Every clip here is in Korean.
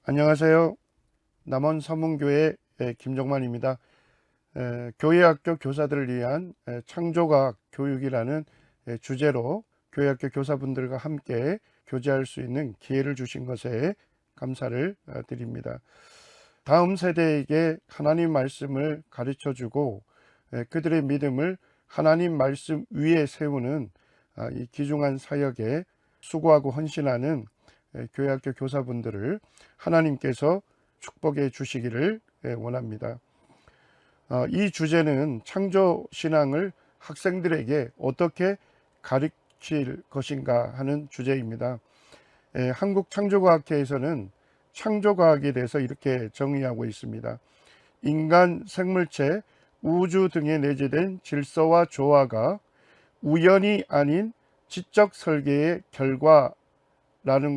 안녕하세요. 남원 서문교회 김종만입니다. 교회학교 교사들을 위한 창조과학 교육이라는 주제로 교회학교 교사분들과 함께 교제할 수 있는 기회를 주신 것에 감사를 드립니다. 다음 세대에게 하나님 말씀을 가르쳐주고 그들의 믿음을 하나님 말씀 위에 세우는 이 귀중한 사역에 수고하고 헌신하는 교회학교 교사분들을 하나님께서 축복해 주시기를 원합니다. 이 주제는 창조신앙을 학생들에게 어떻게 가르칠 것인가 하는 주제입니다. 한국창조과학회에서는 창조과학에 대해서 이렇게 정의하고 있습니다. 인간, 생물체, 우주 등에 내재된 질서와 조화가 우연이 아닌 지적 설계의 결과라는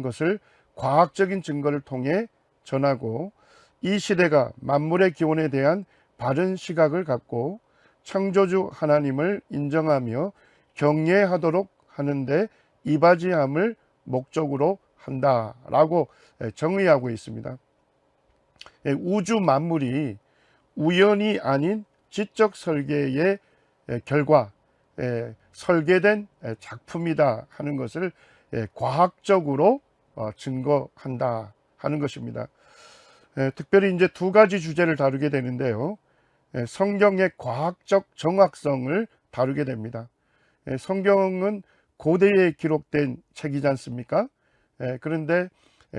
것을 과학적인 증거를 통해 전하고, 이 시대가 만물의 기원에 대한 바른 시각을 갖고 창조주 하나님을 인정하며 경외하도록 하는데 이바지함을 목적으로 한다라고 정의하고 있습니다. 우주 만물이 우연이 아닌 지적 설계의 결과, 설계된 작품이다 하는 것을 과학적으로 증거한다 하는 것입니다. 특별히 이제 두 가지 주제를 다루게 되는데요. 성경의 과학적 정확성을 다루게 됩니다. 성경은 고대에 기록된 책이지 않습니까? 그런데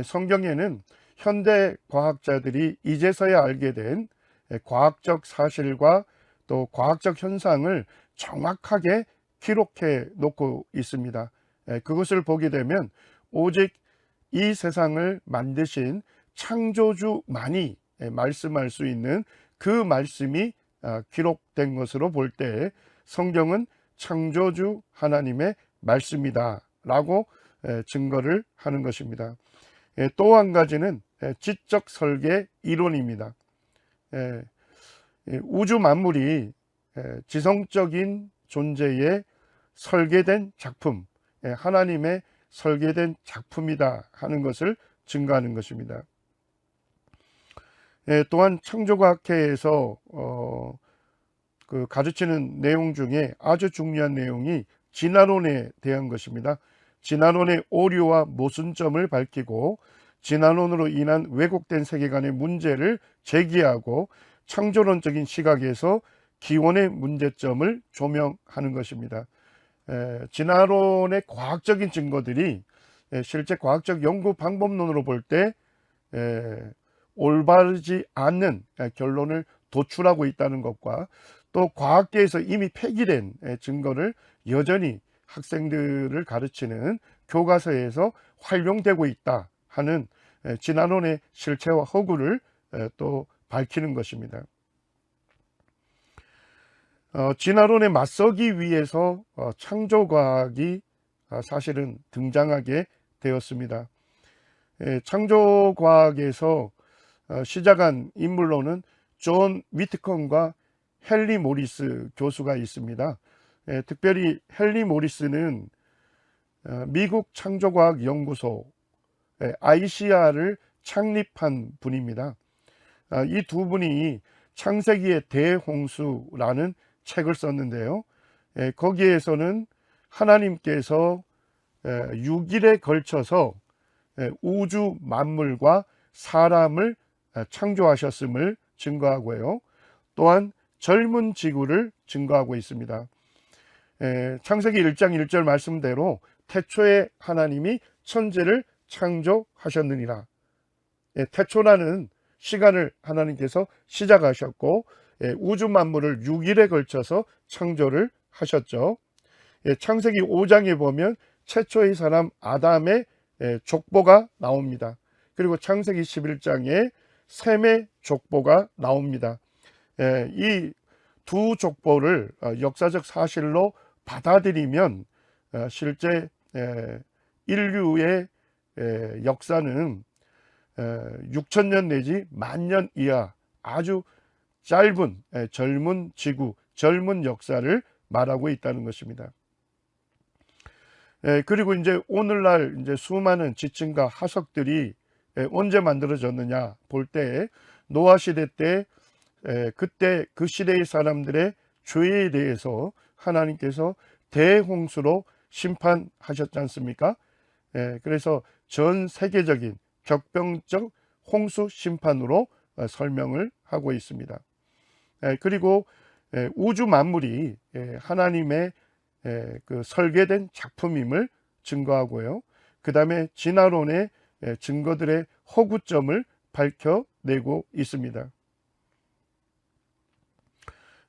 성경에는 현대 과학자들이 이제서야 알게 된 과학적 사실과 또 과학적 현상을 정확하게 기록해 놓고 있습니다. 그것을 보게 되면 오직 이 세상을 만드신 창조주만이 말씀할 수 있는 그 말씀이 기록된 것으로 볼 때 성경은 창조주 하나님의 말씀이다 라고 증거를 하는 것입니다. 또 한 가지는 지적 설계 이론입니다. 우주 만물이 지성적인 존재의 설계된 작품, 하나님의 설계된 작품이다 하는 것을 증거하는 것입니다. 또한 창조과학회에서 가르치는 내용 중에 아주 중요한 내용이 진화론에 대한 것입니다. 진화론의 오류와 모순점을 밝히고 진화론으로 인한 왜곡된 세계관의 문제를 제기하고 창조론적인 시각에서 기원의 문제점을 조명하는 것입니다. 진화론의 과학적인 증거들이 실제 과학적 연구 방법론으로 볼 때 올바르지 않는 결론을 도출하고 있다는 것과 또 과학계에서 이미 폐기된 증거를 여전히 학생들을 가르치는 교과서에서 활용되고 있다 하는 진화론의 실체와 허구를 또 밝히는 것입니다. 진화론에 맞서기 위해서 창조과학이 사실은 등장하게 되었습니다. 창조과학에서 시작한 인물로는 존 위트컨과 헨리 모리스 교수가 있습니다. 특별히 헨리 모리스는 미국 창조과학연구소 ICR을 창립한 분입니다. 이 두 분이 창세기의 대홍수라는 책을 썼는데요. 거기에서는 하나님께서 6일에 걸쳐서 우주 만물과 사람을 창조하셨음을 증거하고요. 또한 젊은 지구를 증거하고 있습니다. 창세기 1장 1절 말씀대로 태초에 하나님이 천지를 창조하셨느니라. 태초라는 시간을 하나님께서 시작하셨고 우주 만물을 6일에 걸쳐서 창조를 하셨죠. 창세기 5장에 보면 최초의 사람 아담의 족보가 나옵니다. 그리고 창세기 11장에 셈의 족보가 나옵니다. 이 두 족보를 역사적 사실로 받아들이면 실제 인류의 역사는 6천년 내지 10,000년 이하 아주 짧은 젊은 지구, 젊은 역사를 말하고 있다는 것입니다. 그리고 이제 오늘날 이제 수많은 지층과 화석들이 언제 만들어졌느냐 볼 때 노아 시대 때 그때 그 시대의 사람들의 죄에 대해서 하나님께서 대홍수로 심판하셨지 않습니까? 그래서 전 세계적인 격병적 홍수 심판으로 설명을 하고 있습니다. 그리고 우주 만물이 하나님의 그 설계된 작품임을 증거하고요. 그 다음에 진화론의 증거들의 허구점을 밝혀내고 있습니다.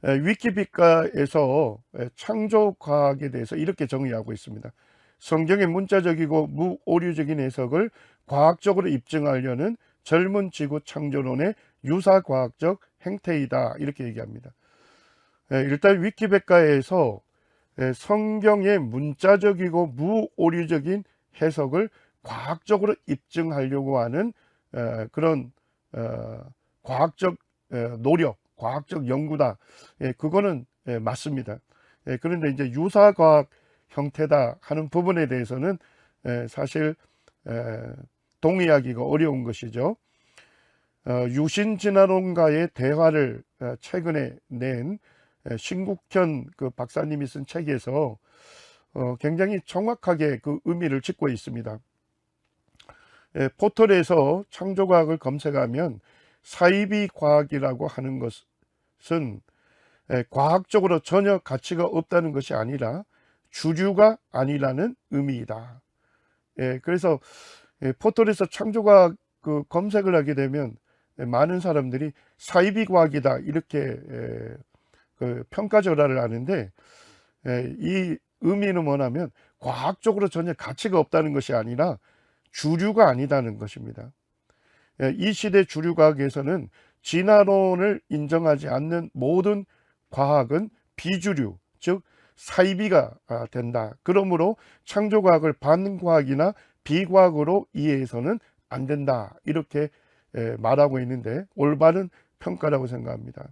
위키피디아에서 창조과학에 대해서 이렇게 정의하고 있습니다. 성경의 문자적이고 무오류적인 해석을 과학적으로 입증하려는 젊은 지구 창조론의 유사과학적 행태이다, 이렇게 얘기합니다. 일단 위키백과에서 성경의 문자적이고 무오류적인 해석을 과학적으로 입증하려고 하는 그런 과학적 노력, 과학적 연구다. 그거는 맞습니다. 그런데 이제 유사과학 형태다 하는 부분에 대해서는 사실 동의하기가 어려운 것이죠. 유신진화론가의 대화를 최근에 낸 신국현 그 박사님이 쓴 책에서 굉장히 정확하게 그 의미를 짚고 있습니다. 포털에서 창조과학을 검색하면 사이비 과학이라고 하는 것은 과학적으로 전혀 가치가 없다는 것이 아니라 주류가 아니라는 의미이다. 그래서 포털에서 창조과학 그 검색을 하게 되면 많은 사람들이 사이비 과학이다 이렇게 그 평가절하를 하는데, 이 의미는 뭐냐면 과학적으로 전혀 가치가 없다는 것이 아니라 주류가 아니다는 것입니다. 이 시대 주류과학에서는 진화론을 인정하지 않는 모든 과학은 비주류, 즉 사이비가 된다. 그러므로 창조과학을 반과학이나 비과학으로 이해해서는 안 된다, 이렇게 말하고 있는데 올바른 평가라고 생각합니다.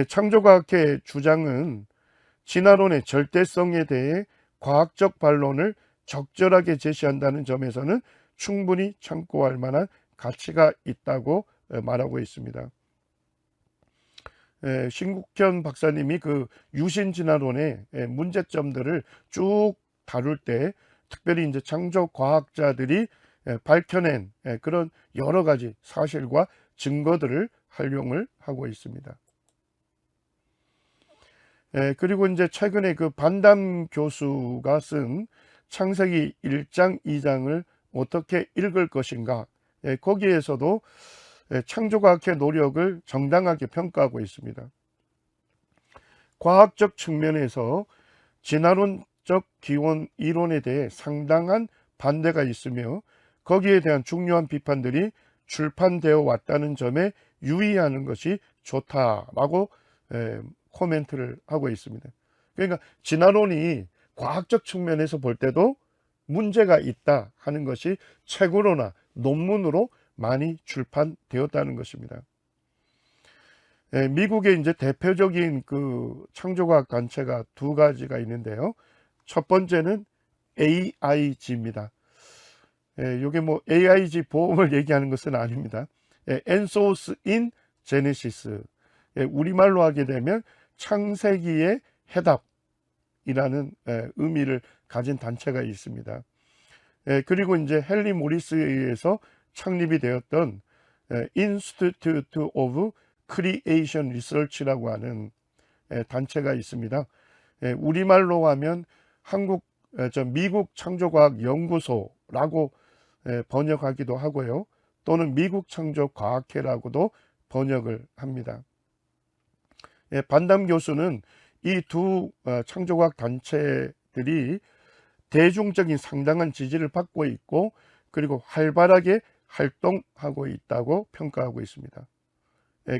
창조과학의 주장은 진화론의 절대성에 대해 과학적 반론을 적절하게 제시한다는 점에서는 충분히 참고할 만한 가치가 있다고 말하고 있습니다. 신국현 박사님이 그 유신진화론의 문제점들을 쭉 다룰 때 특별히 이제 창조과학자들이 밝혀낸 그런 여러 가지 사실과 증거들을 활용을 하고 있습니다. 그리고 이제 최근에 그 반담 교수가 쓴 창세기 1장 2장을 어떻게 읽을 것인가, 거기에서도 창조과학의 노력을 정당하게 평가하고 있습니다. 과학적 측면에서 진화론적 기원 이론에 대해 상당한 반대가 있으며 거기에 대한 중요한 비판들이 출판되어 왔다는 점에 유의하는 것이 좋다라고 코멘트를 하고 있습니다. 그러니까 진화론이 과학적 측면에서 볼 때도 문제가 있다 하는 것이 책으로나 논문으로 많이 출판되었다는 것입니다. 미국의 이제 대표적인 그 창조과학 단체가 두 가지가 있는데요. 첫 번째는 AIG입니다. 이게 뭐 AIG 보험을 얘기하는 것은 아닙니다. 엔소스 인 제네시스, 우리말로 하게 되면 창세기의 해답이라는 의미를 가진 단체가 있습니다. 그리고 이제 헨리 모리스에 의해서 창립이 되었던 Institute of Creation Research라고 하는 단체가 있습니다. 우리말로 하면 미국 창조과학 연구소라고 번역하기도 하고요. 또는 미국 창조과학회라고도 번역을 합니다. 반담 교수는 이 두 창조과학 단체들이 대중적인 상당한 지지를 받고 있고 그리고 활발하게 활동하고 있다고 평가하고 있습니다.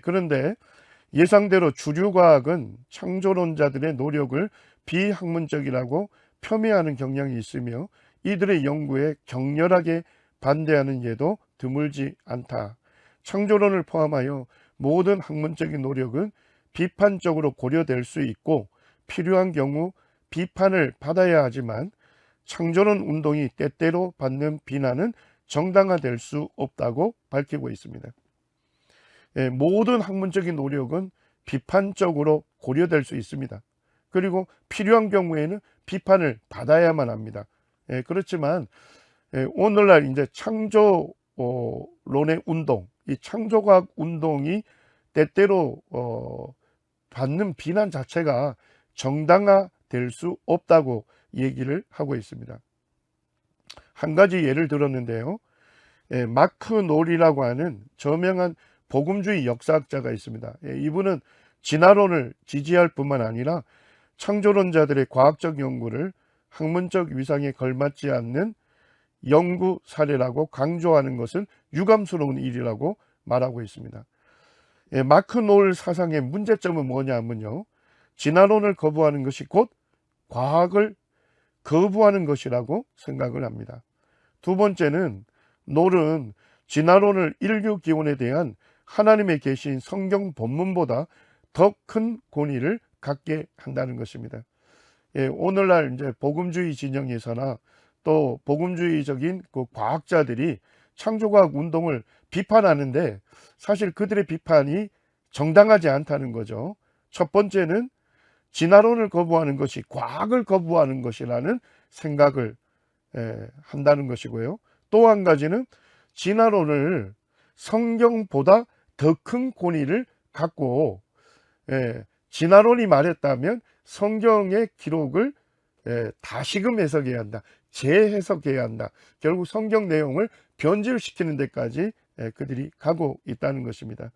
그런데 예상대로 주류과학은 창조론자들의 노력을 비학문적이라고 폄훼하는 경향이 있으며 이들의 연구에 격렬하게 반대하는 예도 드물지 않다. 창조론을 포함하여 모든 학문적인 노력은 비판적으로 고려될 수 있고 필요한 경우 비판을 받아야 하지만 창조론 운동이 때때로 받는 비난은 정당화될 수 없다고 밝히고 있습니다. 모든 학문적인 노력은 비판적으로 고려될 수 있습니다. 그리고 필요한 경우에는 비판을 받아야만 합니다. 그렇지만 오늘날 이제 창조론의 운동, 이 창조과학 운동이 때때로 받는 비난 자체가 정당화될 수 없다고 얘기를 하고 있습니다. 한 가지 예를 들었는데요. 마크 놀이라고 하는 저명한 복음주의 역사학자가 있습니다. 이분은 진화론을 지지할 뿐만 아니라 창조론자들의 과학적 연구를 학문적 위상에 걸맞지 않는 연구 사례라고 강조하는 것은 유감스러운 일이라고 말하고 있습니다. 마크 놀 사상의 문제점은 뭐냐면요, 진화론을 거부하는 것이 곧 과학을 거부하는 것이라고 생각을 합니다. 두 번째는 놀은 진화론을 인류 기원에 대한 하나님의 계신 성경 본문보다 더 큰 권위를 갖게 한다는 것입니다. 오늘날 이제 복음주의 진영에서나 또 복음주의적인 그 과학자들이 창조과학 운동을 비판하는데 사실 그들의 비판이 정당하지 않다는 거죠. 첫 번째는 진화론을 거부하는 것이 과학을 거부하는 것이라는 생각을 한다는 것이고요. 또 한 가지는 진화론을 성경보다 더 큰 권위를 갖고 진화론이 말했다면 성경의 기록을 다시금 해석해야 한다, 재해석해야 한다, 결국 성경 내용을 변질시키는 데까지 그들이 가고 있다는 것입니다.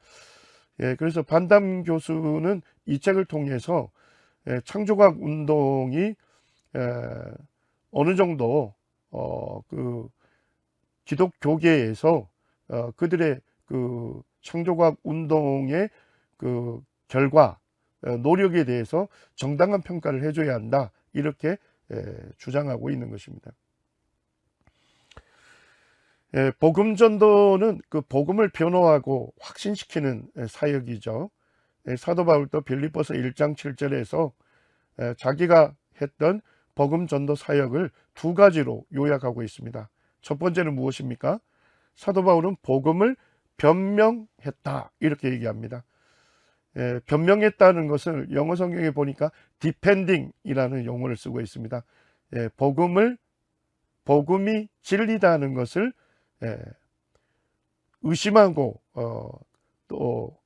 그래서 반담 교수는 이 책을 통해서 창조과학 운동이 어느 정도 그 기독교계에서 그들의 그 창조과학 운동의 그 결과 노력에 대해서 정당한 평가를 해줘야 한다, 이렇게 주장하고 있는 것입니다. 복음 전도는 그 복음을 변호하고 확신시키는 사역이죠. 사도 바울도 빌립보서 1장 7절에서 자기가 했던 복음 전도 사역을 두 가지로 요약하고 있습니다. 첫 번째는 무엇입니까? 사도 바울은 복음을 변명했다, 이렇게 얘기합니다. 변명했다는 것을 영어 성경에 보니까 defending이라는 용어를 쓰고 있습니다. 복음이 진리다는 것을 의심하고 또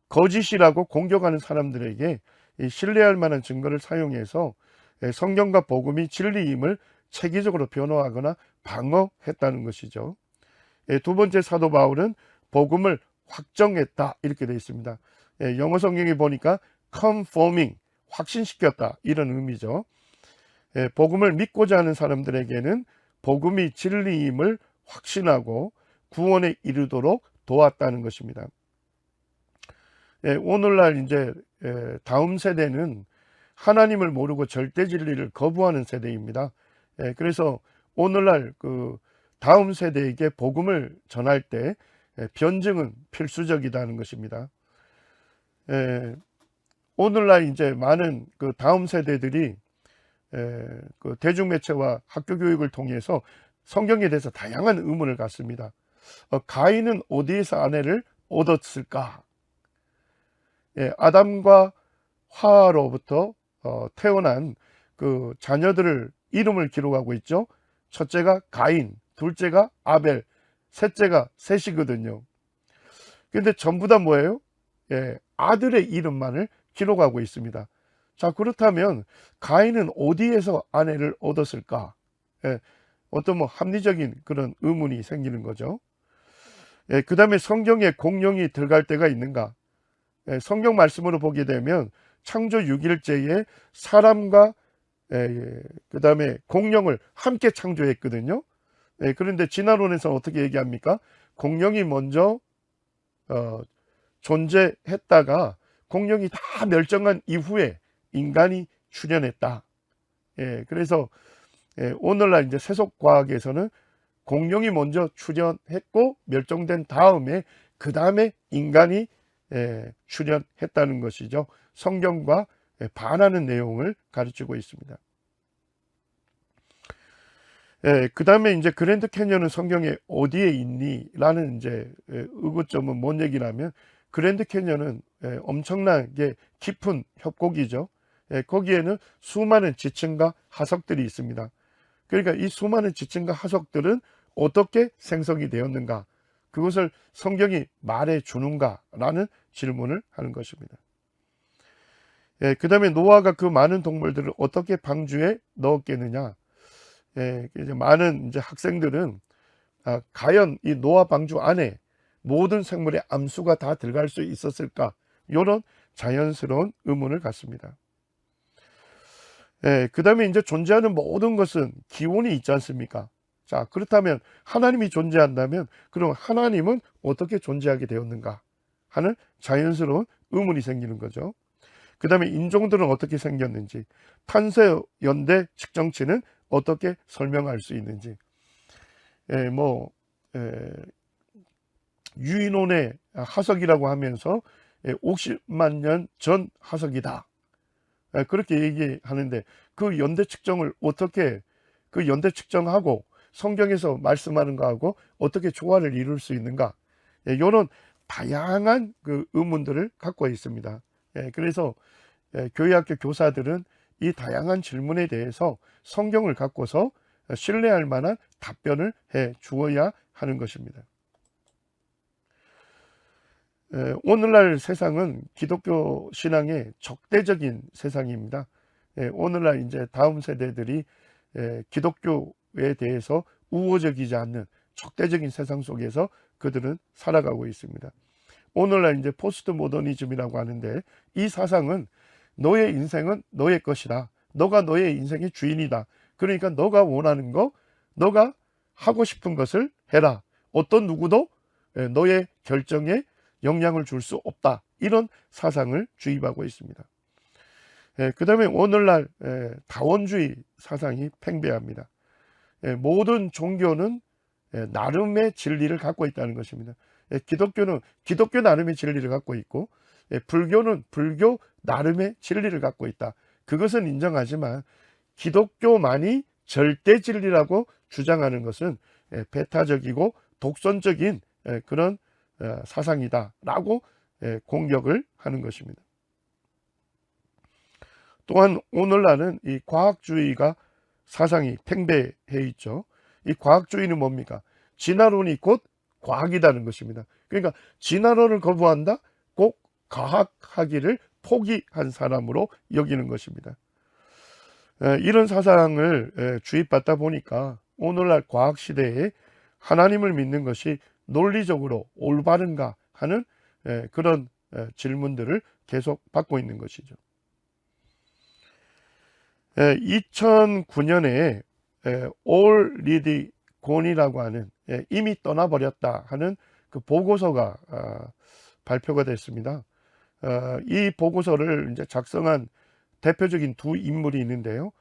거짓이라고 공격하는 사람들에게 신뢰할 만한 증거를 사용해서 성경과 복음이 진리임을 체계적으로 변호하거나 방어했다는 것이죠. 두 번째, 사도 바울은 복음을 확정했다, 이렇게 되어 있습니다. 영어 성경에 보니까 confirming, 확신시켰다, 이런 의미죠. 복음을 믿고자 하는 사람들에게는 복음이 진리임을 확신하고 구원에 이르도록 도왔다는 것입니다. 오늘날 이제 다음 세대는 하나님을 모르고 절대 진리를 거부하는 세대입니다. 그래서 오늘날 그 다음 세대에게 복음을 전할 때 변증은 필수적이라는 것입니다. 오늘날 이제 많은 그 다음 세대들이 그 대중매체와 학교 교육을 통해서 성경에 대해서 다양한 의문을 갖습니다. 가인은 어디에서 아내를 얻었을까? 아담과 하와로부터 태어난 그 자녀들을 이름을 기록하고 있죠. 첫째가 가인, 둘째가 아벨, 셋째가 셋이거든요. 근데 전부 다 뭐예요? 아들의 이름만을 기록하고 있습니다. 자, 그렇다면 가인은 어디에서 아내를 얻었을까? 어떤 뭐 합리적인 그런 의문이 생기는 거죠. 그 다음에 성경에 공룡이 들어갈 때가 있는가? 성경 말씀으로 보게 되면 창조 6일째에 사람과 그 다음에 공룡을 함께 창조했거든요. 그런데 진화론에서 어떻게 얘기합니까? 공룡이 먼저 존재했다가 공룡이 다 멸종한 이후에 인간이 출현했다. 그래서 오늘날 이제 세속과학에서는 공룡이 먼저 출현했고 멸종된 다음에 그 다음에 인간이 출현했다는 것이죠. 성경과 반하는 내용을 가르치고 있습니다. 그 다음에 이제 그랜드 캐니언은 성경에 어디에 있니? 라는 이제 의구점은 뭔 얘기냐면, 그랜드 캐니언은 엄청나게 깊은 협곡이죠. 거기에는 수많은 지층과 하석들이 있습니다. 그러니까 이 수많은 지층과 하석들은 어떻게 생성이 되었는가? 그것을 성경이 말해 주는가라는 질문을 하는 것입니다. 그 다음에 노아가 그 많은 동물들을 어떻게 방주에 넣었겠느냐? 이제 많은 이제 학생들은 과연 이 노아 방주 안에 모든 생물의 암수가 다 들어갈 수 있었을까? 이런 자연스러운 의문을 갖습니다. 그 다음에 이제 존재하는 모든 것은 기원이 있지 않습니까? 자, 그렇다면 하나님이 존재한다면 그럼 하나님은 어떻게 존재하게 되었는가 하는 자연스러운 의문이 생기는 거죠. 그 다음에 인종들은 어떻게 생겼는지, 탄소 연대 측정치는 어떻게 설명할 수 있는지, 유인원의 하석이라고 하면서 50만 년 전 하석이다, 그렇게 얘기하는데 그 연대 측정을 어떻게, 그 연대 측정하고 성경에서 말씀하는 거하고 어떻게 조화를 이룰 수 있는가, 이런 다양한 그 의문들을 갖고 있습니다. 그래서 교회학교 교사들은 이 다양한 질문에 대해서 성경을 갖고서 신뢰할 만한 답변을 해 주어야 하는 것입니다. 오늘날 세상은 기독교 신앙의 적대적인 세상입니다. 오늘날 이제 다음 세대들이 기독교에 대해서 우호적이지 않는 적대적인 세상 속에서 그들은 살아가고 있습니다. 오늘날 이제 포스트 모더니즘이라고 하는데, 이 사상은 너의 인생은 너의 것이다. 너가 너의 인생의 주인이다. 그러니까 너가 원하는 거, 너가 하고 싶은 것을 해라. 어떤 누구도 너의 결정에 영향을 줄 수 없다. 이런 사상을 주입하고 있습니다. 그 다음에 오늘날 다원주의 사상이 팽배합니다. 모든 종교는 나름의 진리를 갖고 있다는 것입니다. 기독교는 기독교 나름의 진리를 갖고 있고, 불교는 불교 나름의 진리를 갖고 있다. 그것은 인정하지만 기독교만이 절대 진리라고 주장하는 것은 배타적이고 독선적인 그런 사상이다라고 공격을 하는 것입니다. 또한 오늘날은 이 과학주의가 사상이 팽배해 있죠. 이 과학주의는 뭡니까? 진화론이 곧 과학이라는 것입니다. 그러니까 진화론을 거부한다? 꼭 과학하기를 포기한 사람으로 여기는 것입니다. 이런 사상을 주입받다 보니까 오늘날 과학시대에 하나님을 믿는 것이 논리적으로 올바른가 하는 그런 질문들을 계속 받고 있는 것이죠. 2009년에 Already Gone이라고 하는, 이미 떠나버렸다 하는 그 보고서가 발표가 됐습니다. 이 보고서를 이제 작성한 대표적인 두 인물이 있는데요.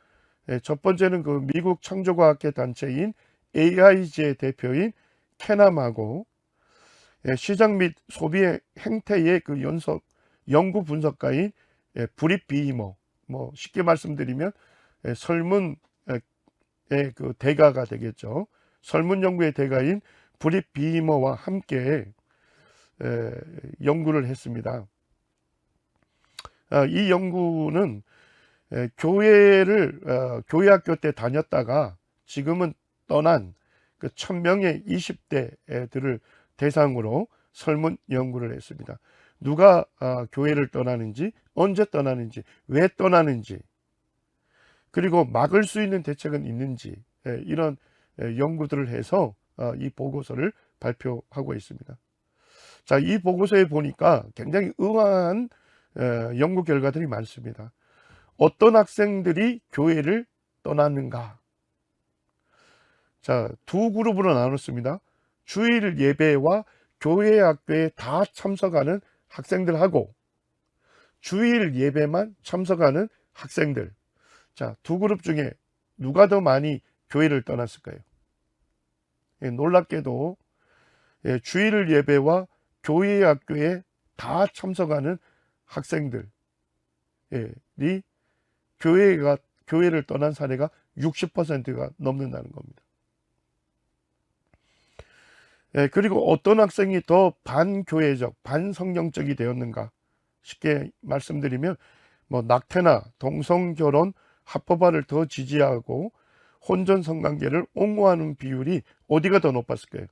첫 번째는 그 미국 창조과학계 단체인 AIG의 대표인 캐남하고, 시장 및 소비의 행태의 그 연구 분석가인 브릿 비이머, 뭐 쉽게 말씀드리면 설문의 그 대가가 되겠죠. 설문 연구의 대가인 브릿 비이머와 함께 연구를 했습니다. 이 연구는 교회학교 때 다녔다가 지금은 떠난 그 1000명의 20대들을 대상으로 설문 연구를 했습니다. 누가 교회를 떠나는지, 언제 떠나는지, 왜 떠나는지, 그리고 막을 수 있는 대책은 있는지, 이런 연구들을 해서 이 보고서를 발표하고 있습니다. 자, 이 보고서에 보니까 굉장히 의아한 연구 결과들이 많습니다. 어떤 학생들이 교회를 떠났는가? 자, 두 그룹으로 나눴습니다. 주일 예배와 교회 학교에 다 참석하는 학생들하고 주일 예배만 참석하는 학생들. 자, 두 그룹 중에 누가 더 많이 교회를 떠났을까요? 놀랍게도 주일 예배와 교회 학교에 다 참석하는 학생들이 교회를 떠난 사례가 60%가 넘는다는 겁니다. 그리고 어떤 학생이 더 반교회적, 반성경적이 되었는가? 쉽게 말씀드리면 뭐 낙태나 동성결혼 합법화를 더 지지하고 혼전 성관계를 옹호하는 비율이 어디가 더 높았을까요?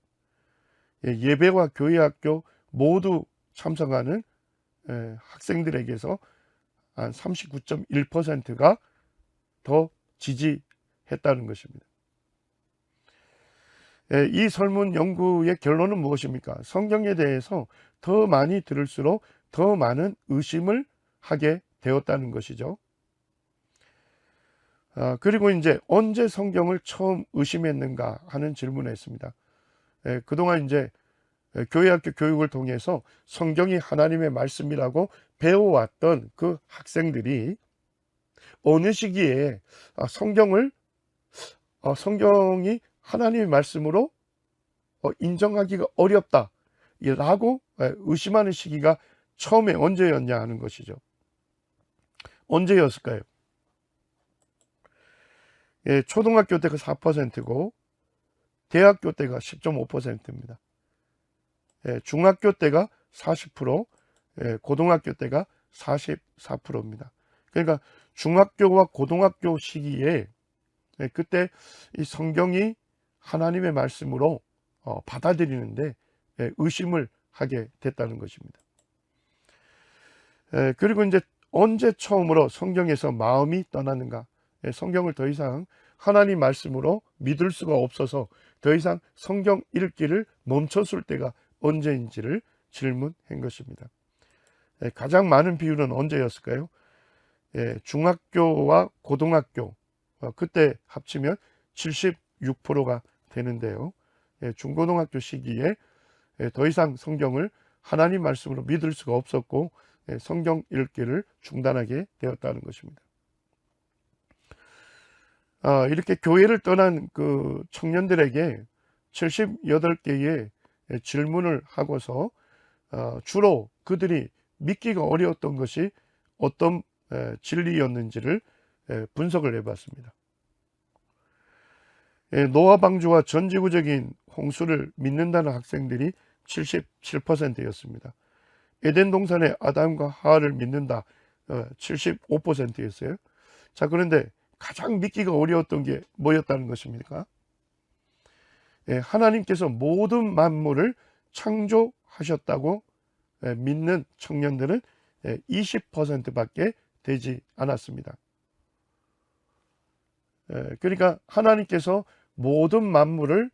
예배와 교회 학교 모두 참석하는 학생들에게서 한 39.1%가 더 지지했다는 것입니다. 이 설문 연구의 결론은 무엇입니까? 성경에 대해서 더 많이 들을수록 더 많은 의심을 하게 되었다는 것이죠. 그리고 이제 언제 성경을 처음 의심했는가 하는 질문을 했습니다. 그동안 이제 교회학교 교육을 통해서 성경이 하나님의 말씀이라고 배워왔던 그 학생들이 어느 시기에 성경이 하나님의 말씀으로 인정하기가 어렵다라고 의심하는 시기가 처음에 언제였냐 하는 것이죠. 언제였을까요? 초등학교 때가 4%고 대학교 때가 10.5%입니다. 중학교 때가 40%, 고등학교 때가 44%입니다. 그러니까 중학교와 고등학교 시기에 그때 이 성경이 하나님의 말씀으로 받아들이는데 의심을 하게 됐다는 것입니다. 그리고 이제 언제 처음으로 성경에서 마음이 떠났는가? 성경을 더 이상 하나님 말씀으로 믿을 수가 없어서 더 이상 성경 읽기를 멈췄을 때가 언제인지를 질문한 것입니다. 가장 많은 비율은 언제였을까요? 중학교와 고등학교 그때 합치면 76%가 되는데요. 중고등학교 시기에 더 이상 성경을 하나님 말씀으로 믿을 수가 없었고 성경 읽기를 중단하게 되었다는 것입니다. 이렇게 교회를 떠난 그 청년들에게 78개의 질문을 하고서 주로 그들이 믿기가 어려웠던 것이 어떤 진리였는지를 분석을 해봤습니다. 노아 방주와 전지구적인 홍수를 믿는다는 학생들이 77%였습니다. 에덴 동산의 아담과 하와를 믿는다 75%였어요. 자, 그런데 가장 믿기가 어려웠던 게 뭐였다는 것입니까? 하나님께서 모든 만물을 창조하셨다고 믿는 청년들은 20%밖에 되지 않았습니다. 그러니까 하나님께서 모든 만물을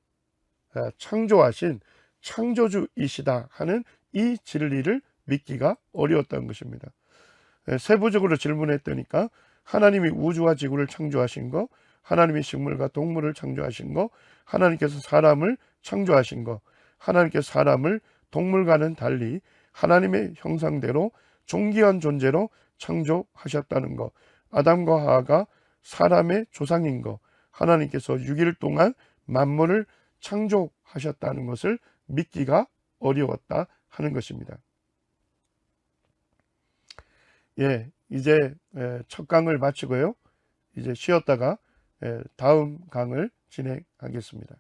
창조하신 창조주이시다 하는 이 진리를 믿기가 어려웠다는 것입니다. 세부적으로 질문했더니까 하나님이 우주와 지구를 창조하신 거, 하나님이 식물과 동물을 창조하신 거, 하나님께서 사람을 창조하신 거, 하나님께서 사람을 동물과는 달리 하나님의 형상대로 존귀한 존재로 창조하셨다는 거, 아담과 하와가 사람의 조상인 거, 하나님께서 6일 동안 만물을 창조하셨다는 것을 믿기가 어려웠다 하는 것입니다. 이제 첫 강을 마치고요. 이제 쉬었다가 다음 강을 진행하겠습니다.